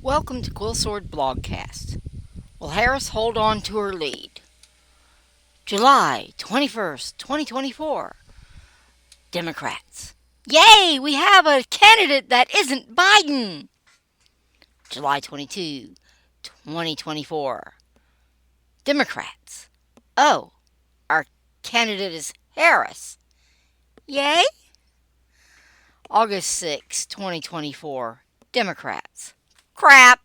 Welcome to Quill Sword Blogcast. Will Harris hold on to her lead? July 21st, 2024. Democrats. Yay! We have a candidate that isn't Biden! July 22, 2024. Democrats. Oh, our candidate is Harris. Yay! August 6, 2024. Democrats. Crap!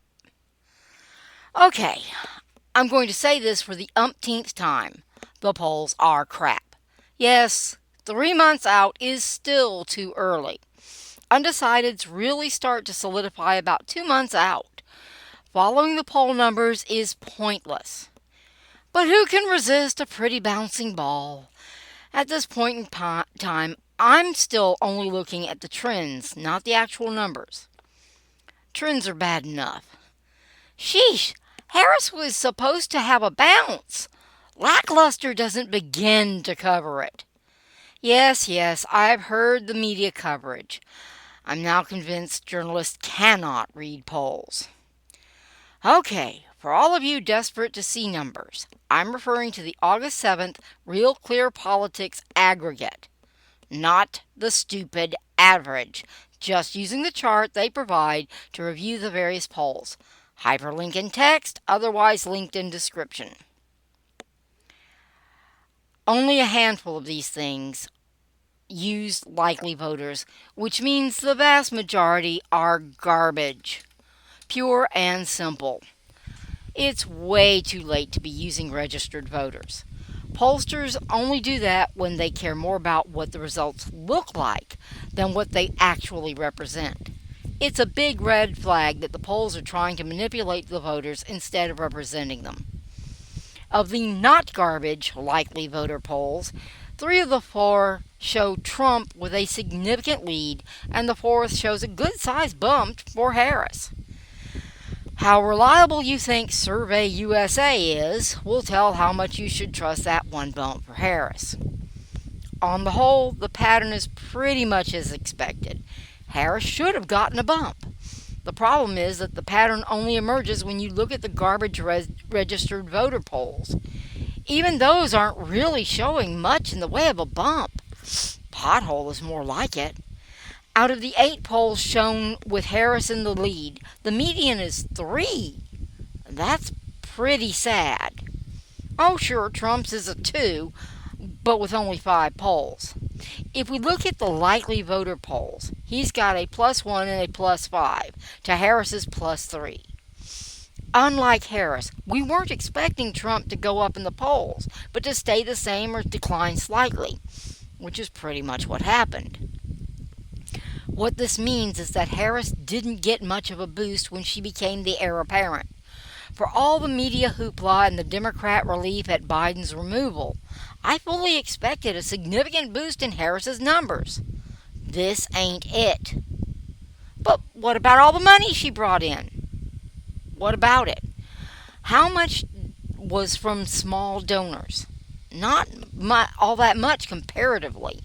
Okay, I'm going to say this for the umpteenth time. The polls are crap. Yes, 3 months out is still too early. Undecideds really start to solidify about 2 months out. Following the poll numbers is pointless. But who can resist a pretty bouncing ball? At this point in time, I'm still only looking at the trends, not the actual numbers. Trends are bad enough. Sheesh, Harris was supposed to have a bounce. Lackluster doesn't begin to cover it. Yes, I've heard the media coverage. I'm now convinced journalists cannot read polls. Okay, for all of you desperate to see numbers, I'm referring to the August 7th Real Clear Politics aggregate, not the stupid average, just using the chart they provide to review the various polls. Hyperlink in text, otherwise linked in description. Only a handful of these things use likely voters, which means the vast majority are garbage. Pure and simple. It's way too late to be using registered voters. Pollsters only do that when they care more about what the results look like than what they actually represent. It's a big red flag that the polls are trying to manipulate the voters instead of representing them. Of the not garbage likely voter polls, 3 of the 4 show Trump with a significant lead, and the 4th shows a good-sized bump for Harris. How reliable you think Survey USA is will tell how much you should trust that one bump for Harris. On the whole, the pattern is pretty much as expected. Harris should have gotten a bump. The problem is that the pattern only emerges when you look at the garbage registered voter polls. Even those aren't really showing much in the way of a bump. Pothole is more like it. Out of the 8 polls shown with Harris in the lead, the median is 3. That's pretty sad. Oh sure, Trump's is a 2, but with only 5 polls. If we look at the likely voter polls, he's got a +1 and a +5 to Harris's +3. Unlike Harris, we weren't expecting Trump to go up in the polls, but to stay the same or decline slightly, which is pretty much what happened. What this means is that Harris didn't get much of a boost when she became the heir apparent. For all the media hoopla and the Democrat relief at Biden's removal, I fully expected a significant boost in Harris's numbers. This ain't it. But what about all the money she brought in? What about it? How much was from small donors? Not all that much comparatively.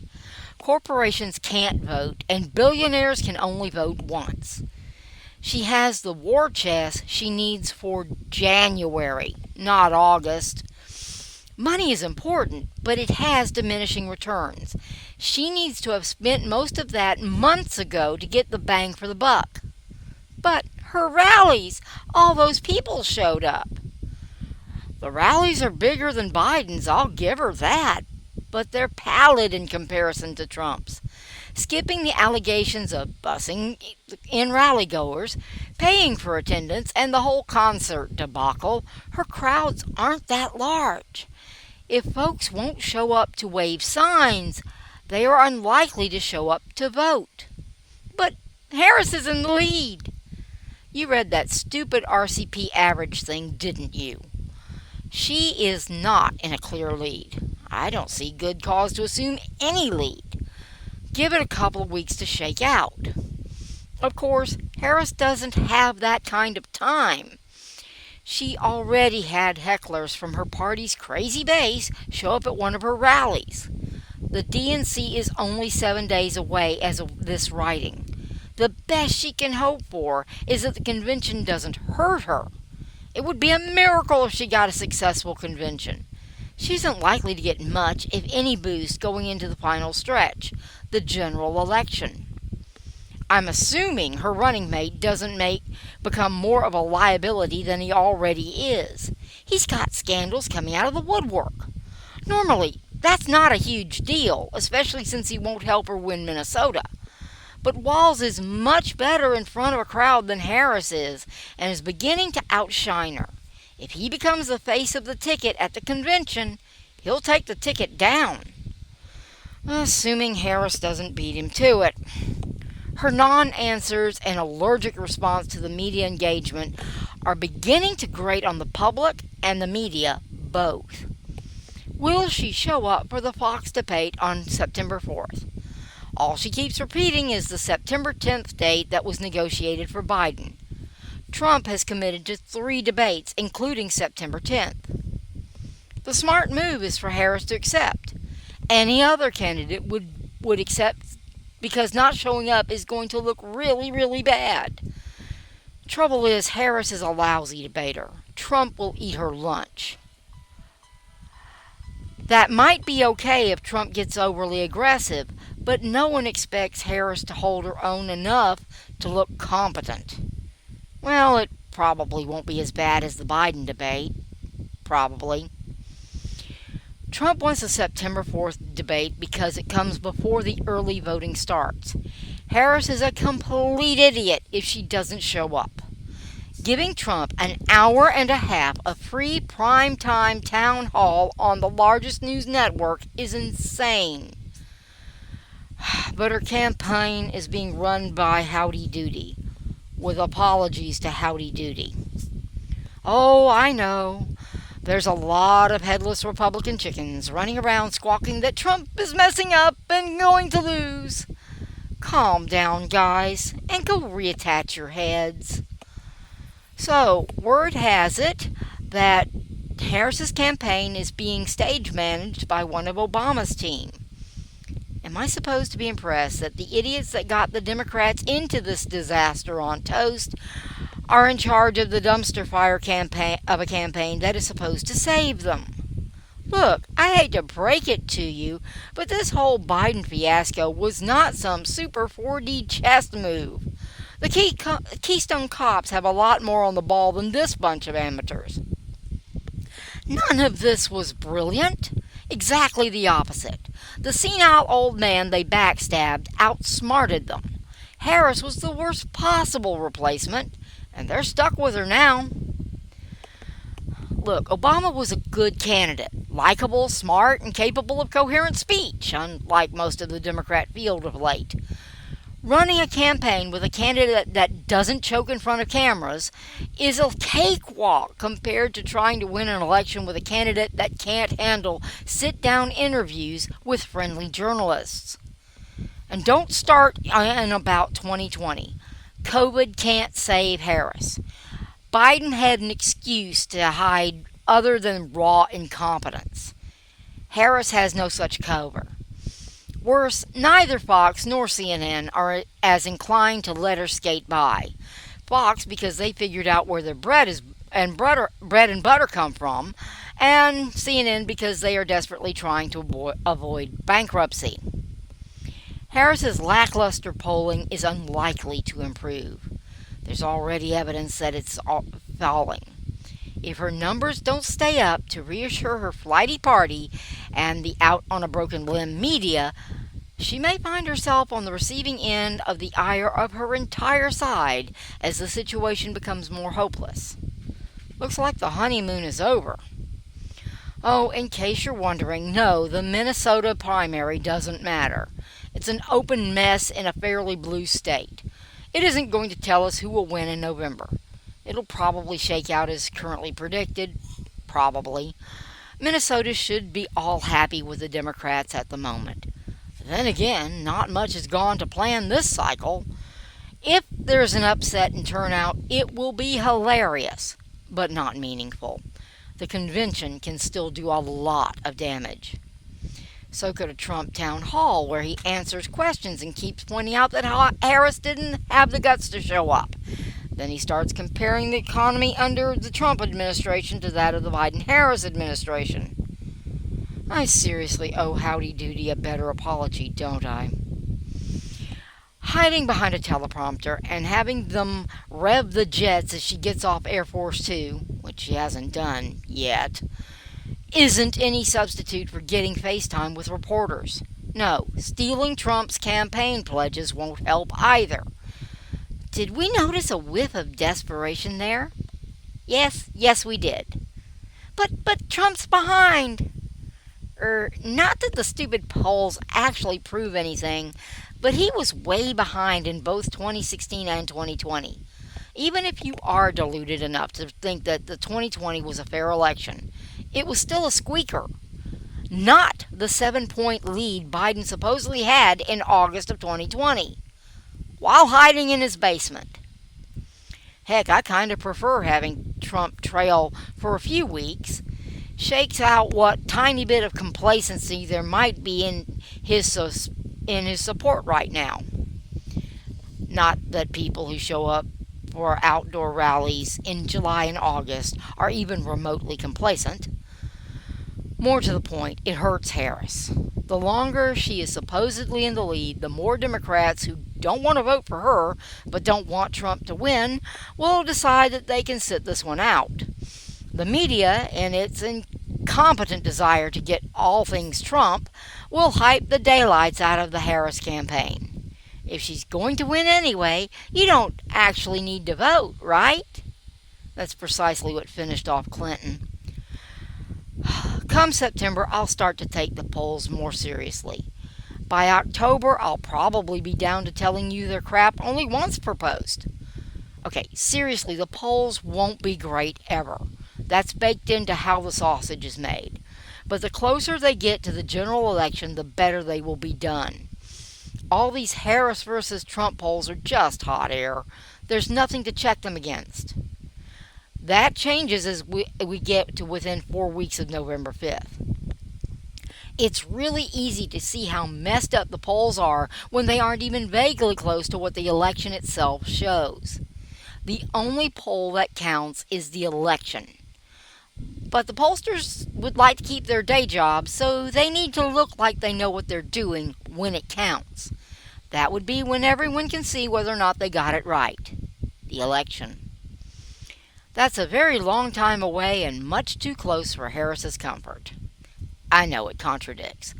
Corporations can't vote, and billionaires can only vote once. She has the war chest she needs for January, not August. Money is important, but it has diminishing returns. She needs to have spent most of that months ago to get the bang for the buck. But her rallies, all those people showed up. The rallies are bigger than Biden's, I'll give her that, but they're pallid in comparison to Trump's. Skipping the allegations of busing in rallygoers, paying for attendance, and the whole concert debacle, her crowds aren't that large. If folks won't show up to wave signs, they are unlikely to show up to vote. But Harris is in the lead. You read that stupid RCP average thing, didn't you? She is not in a clear lead. I don't see good cause to assume any lead. Give it a couple of weeks to shake out. Of course, Harris doesn't have that kind of time. She already had hecklers from her party's crazy base show up at one of her rallies. The DNC is only 7 days away as of this writing. The best she can hope for is that the convention doesn't hurt her. It would be a miracle if she got a successful convention. She isn't likely to get much, if any, boost going into the final stretch, the general election. I'm assuming her running mate doesn't become more of a liability than he already is. He's got scandals coming out of the woodwork. Normally, that's not a huge deal, especially since he won't help her win Minnesota. But Walz is much better in front of a crowd than Harris is, and is beginning to outshine her. If he becomes the face of the ticket at the convention, he'll take the ticket down. Assuming Harris doesn't beat him to it. Her non-answers and allergic response to the media engagement are beginning to grate on the public and the media both. Will she show up for the Fox debate on September 4th? All she keeps repeating is the September 10th date that was negotiated for Biden. Trump has committed to 3 debates, including September 10th. The smart move is for Harris to accept. Any other candidate would accept, because not showing up is going to look really, really bad. Trouble is, Harris is a lousy debater. Trump will eat her lunch. That might be okay if Trump gets overly aggressive, but no one expects Harris to hold her own enough to look competent. Well, it probably won't be as bad as the Biden debate. Probably. Trump wants a September 4th debate because it comes before the early voting starts. Harris is a complete idiot if she doesn't show up. Giving Trump an hour and a half of free primetime town hall on the largest news network is insane. But her campaign is being run by Howdy Doody, with apologies to Howdy Doody. Oh, I know. There's a lot of headless Republican chickens running around squawking that Trump is messing up and going to lose. Calm down, guys, and go reattach your heads. So, word has it that Harris's campaign is being stage managed by one of Obama's team. Am I supposed to be impressed that the idiots that got the Democrats into this disaster on toast are in charge of the dumpster fire campaign of a campaign that is supposed to save them? Look, I hate to break it to you, but this whole Biden fiasco was not some super 4D chess move. The Keystone Cops have a lot more on the ball than this bunch of amateurs. None of this was brilliant. Exactly the opposite. The senile old man they backstabbed outsmarted them. Harris was the worst possible replacement, and they're stuck with her now. Look, Obama was a good candidate. Likeable, smart, and capable of coherent speech, unlike most of the Democrat field of late. Running a campaign with a candidate that doesn't choke in front of cameras is a cakewalk compared to trying to win an election with a candidate that can't handle sit-down interviews with friendly journalists. And don't start in about 2020. COVID can't save Harris. Biden had an excuse to hide other than raw incompetence. Harris has no such cover. Worse, neither Fox nor CNN are as inclined to let her skate by. Fox because they figured out where their bread and butter come from, and CNN because they are desperately trying to avoid bankruptcy. Harris's lackluster polling is unlikely to improve. There's already evidence that it's falling. If her numbers don't stay up to reassure her flighty party and the out on a broken limb media, she may find herself on the receiving end of the ire of her entire side as the situation becomes more hopeless. Looks like the honeymoon is over. Oh, in case you're wondering, no, the Minnesota primary doesn't matter. It's an open mess in a fairly blue state. It isn't going to tell us who will win in November. It'll probably shake out as currently predicted. Probably. Minnesota should be all happy with the Democrats at the moment. Then again, not much has gone to plan this cycle. If there's an upset in turnout, it will be hilarious, but not meaningful. The convention can still do a lot of damage. So could a Trump town hall where he answers questions and keeps pointing out that Harris didn't have the guts to show up. Then he starts comparing the economy under the Trump administration to that of the Biden-Harris administration. I seriously owe Howdy Doody a better apology, don't I? Hiding behind a teleprompter and having them rev the jets as she gets off Air Force Two, which she hasn't done yet, isn't any substitute for getting FaceTime with reporters. No, stealing Trump's campaign pledges won't help either. Did we notice a whiff of desperation there? Yes, we did. But Trump's behind. Not that the stupid polls actually prove anything, but he was way behind in both 2016 and 2020. Even if you are deluded enough to think that the 2020 was a fair election, it was still a squeaker. Not the 7-point lead Biden supposedly had in August of 2020, while hiding in his basement. Heck, I kind of prefer having Trump trail for a few weeks. Shakes out what tiny bit of complacency there might be in his support right now. Not that people who show up for outdoor rallies in July and August are even remotely complacent. More to the point, it hurts Harris. The longer she is supposedly in the lead, the more Democrats who don't want to vote for her but don't want Trump to win will decide that they can sit this one out. The media, in its incompetent desire to get all things Trump, will hype the daylights out of the Harris campaign. If she's going to win anyway, you don't actually need to vote, right? That's precisely what finished off Clinton. Come September, I'll start to take the polls more seriously. By October, I'll probably be down to telling you their crap only once per post. Okay, seriously, the polls won't be great ever. That's baked into how the sausage is made. But the closer they get to the general election, the better they will be done. All these Harris versus Trump polls are just hot air. There's nothing to check them against. That changes as we get to within 4 weeks of November 5th. It's really easy to see how messed up the polls are when they aren't even vaguely close to what the election itself shows. The only poll that counts is the election. But the pollsters would like to keep their day jobs, so they need to look like they know what they're doing when it counts. That would be when everyone can see whether or not they got it right. The election. That's a very long time away and much too close for Harris's comfort. I know it contradicts.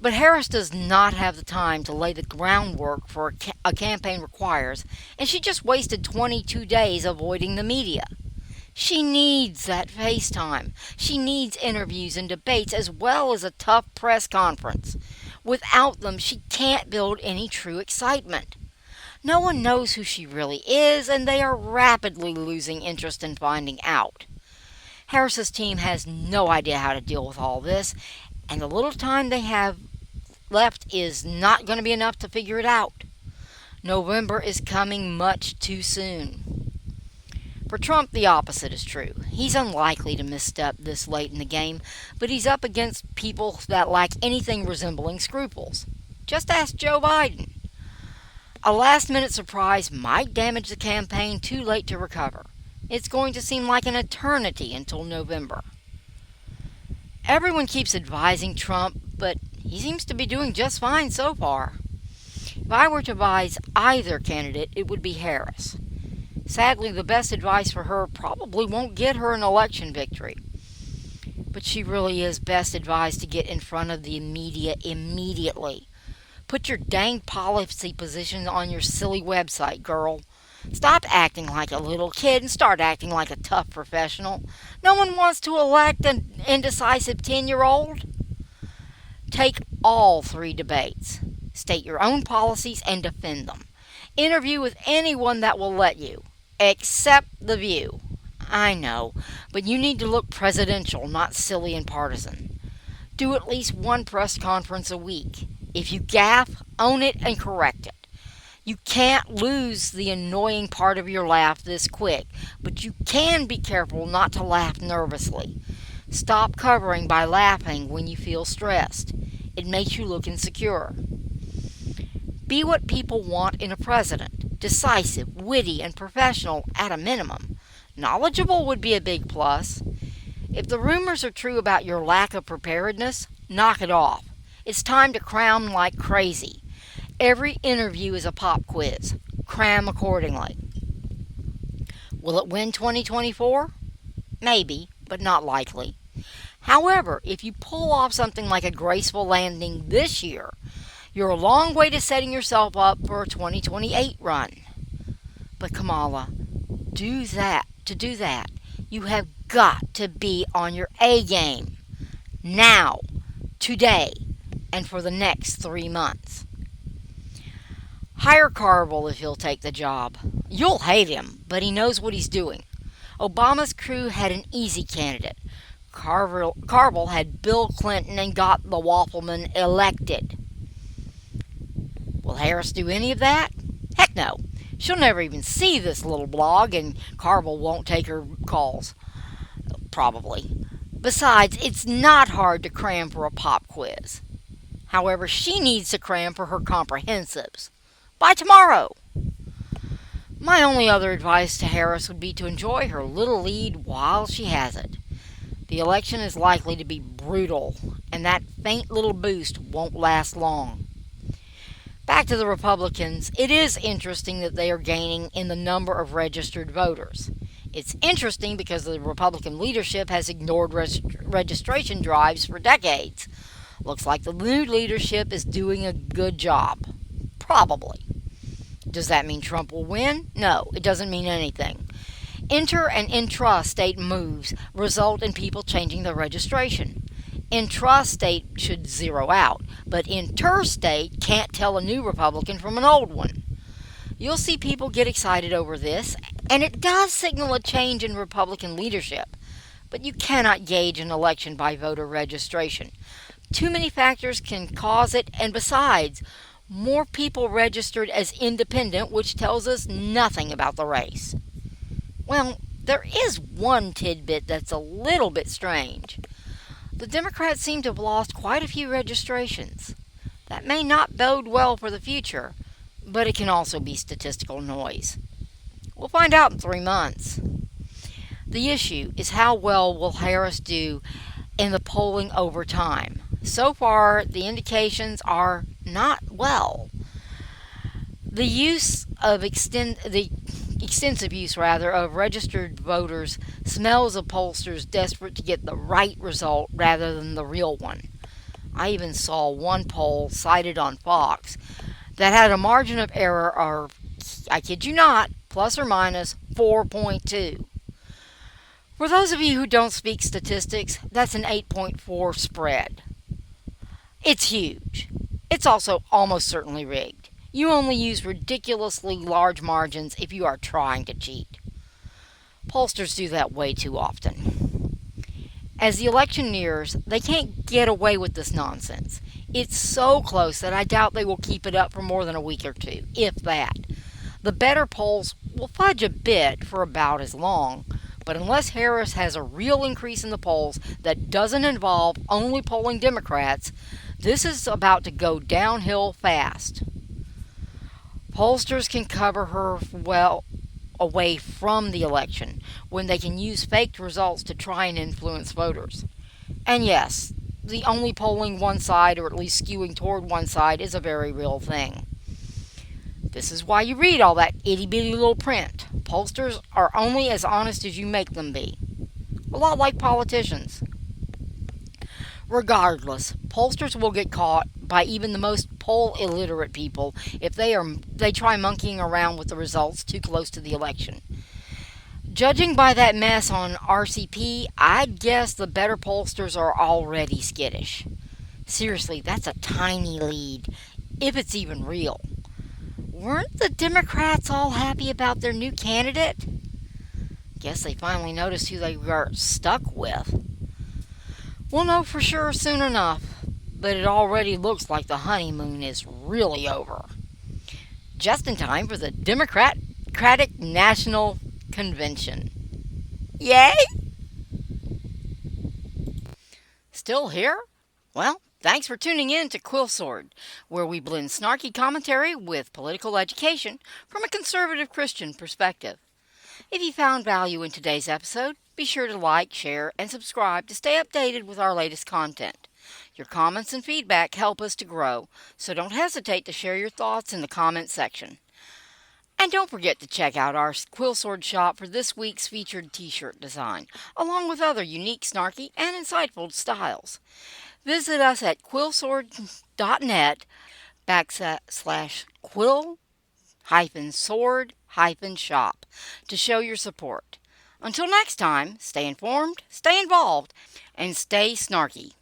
But Harris does not have the time to lay the groundwork for a campaign requires, and she just wasted 22 days avoiding the media. She needs that FaceTime. She needs interviews and debates as well as a tough press conference. Without them, she can't build any true excitement. No one knows who she really is, and they are rapidly losing interest in finding out. Harris's team has no idea how to deal with all this, and the little time they have left is not going to be enough to figure it out. November is coming much too soon. For Trump, the opposite is true. He's unlikely to misstep this late in the game, but he's up against people that lack anything resembling scruples. Just ask Joe Biden. A last-minute surprise might damage the campaign too late to recover. It's going to seem like an eternity until November. Everyone keeps advising Trump, but he seems to be doing just fine so far. If I were to advise either candidate, it would be Harris. Sadly, the best advice for her probably won't get her an election victory. But she really is best advised to get in front of the media immediately. Put your dang policy position on your silly website, girl. Stop acting like a little kid and start acting like a tough professional. No one wants to elect an indecisive 10-year-old. Take all 3 debates. State your own policies and defend them. Interview with anyone that will let you, except The View. I know, but you need to look presidential, not silly and partisan. Do at least one press conference a week. If you gaffe, own it and correct it. You can't lose the annoying part of your laugh this quick, but you can be careful not to laugh nervously. Stop covering by laughing when you feel stressed. It makes you look insecure. Be what people want in a president. Decisive, witty, and professional at a minimum. Knowledgeable would be a big plus. If the rumors are true about your lack of preparedness, knock it off. It's time to cram like crazy. Every interview is a pop quiz. Cram accordingly. Will it win 2024? Maybe, but not likely. However, if you pull off something like a graceful landing this year, you're a long way to setting yourself up for a 2028 run. But Kamala, to do that, you have got to be on your A game. Now, today, and for the next 3 months. Hire Carville if he'll take the job. You'll hate him, but he knows what he's doing. Obama's crew had an easy candidate. Carville had Bill Clinton and got the Waffleman elected. Will Harris do any of that? Heck no. She'll never even see this little blog, and Carville won't take her calls. Probably. Besides, it's not hard to cram for a pop quiz. However, she needs to cram for her comprehensives. By tomorrow! My only other advice to Harris would be to enjoy her little lead while she has it. The election is likely to be brutal, and that faint little boost won't last long. Back to the Republicans, it is interesting that they are gaining in the number of registered voters. It's interesting because the Republican leadership has ignored registration drives for decades. Looks like the new leadership is doing a good job. Probably. Does that mean Trump will win? No, it doesn't mean anything. Inter- and intra-state moves result in people changing their registration. Intra-state should zero out, but interstate can't tell a new Republican from an old one. You'll see people get excited over this, and it does signal a change in Republican leadership. But you cannot gauge an election by voter registration. Too many factors can cause it, and besides, more people registered as independent, which tells us nothing about the race. Well, there is one tidbit that's a little bit strange. The Democrats seem to have lost quite a few registrations. That may not bode well for the future, but it can also be statistical noise. We'll find out in 3 months. The issue is how well will Harris do in the polling over time. So far, the indications are not well. The extensive use of registered voters smells of pollsters desperate to get the right result rather than the real one. I even saw one poll cited on Fox that had a margin of error of, I kid you not, plus or minus 4.2. For those of you who don't speak statistics, that's an 8.4 spread. It's huge. It's also almost certainly rigged. You only use ridiculously large margins if you are trying to cheat. Pollsters do that way too often. As the election nears, they can't get away with this nonsense. It's so close that I doubt they will keep it up for more than a week or two, if that. The better polls will fudge a bit for about as long, but unless Harris has a real increase in the polls that doesn't involve only polling Democrats, this is about to go downhill fast. Pollsters can cover her well away from the election when they can use faked results to try and influence voters. And yes, the only polling one side, or at least skewing toward one side, is a very real thing. This is why you read all that itty-bitty little print. Pollsters are only as honest as you make them be. A lot like politicians. Regardless, pollsters will get caught by even the most poll illiterate people if they try monkeying around with the results too close to the election. Judging by that mess on RCP, I'd guess the better pollsters are already skittish. Seriously, that's a tiny lead, if it's even real. Weren't the Democrats all happy about their new candidate? Guess they finally noticed who they were stuck with. We'll know for sure soon enough, but it already looks like the honeymoon is really over. Just in time for the Democratic National Convention. Yay! Still here? Well, Thanks for tuning in to Quill Sword, where we blend snarky commentary with political education from a conservative Christian perspective. If you found value in today's episode, be sure to like, share, and subscribe to stay updated with our latest content. Your comments and feedback help us to grow, so don't hesitate to share your thoughts in the comment section. And don't forget to check out our Quill Sword shop for this week's featured t-shirt design, along with other unique, snarky, and insightful styles. Visit us at quillsword.net /quill sword shop to show your support. Until next time, stay informed, stay involved, and stay snarky.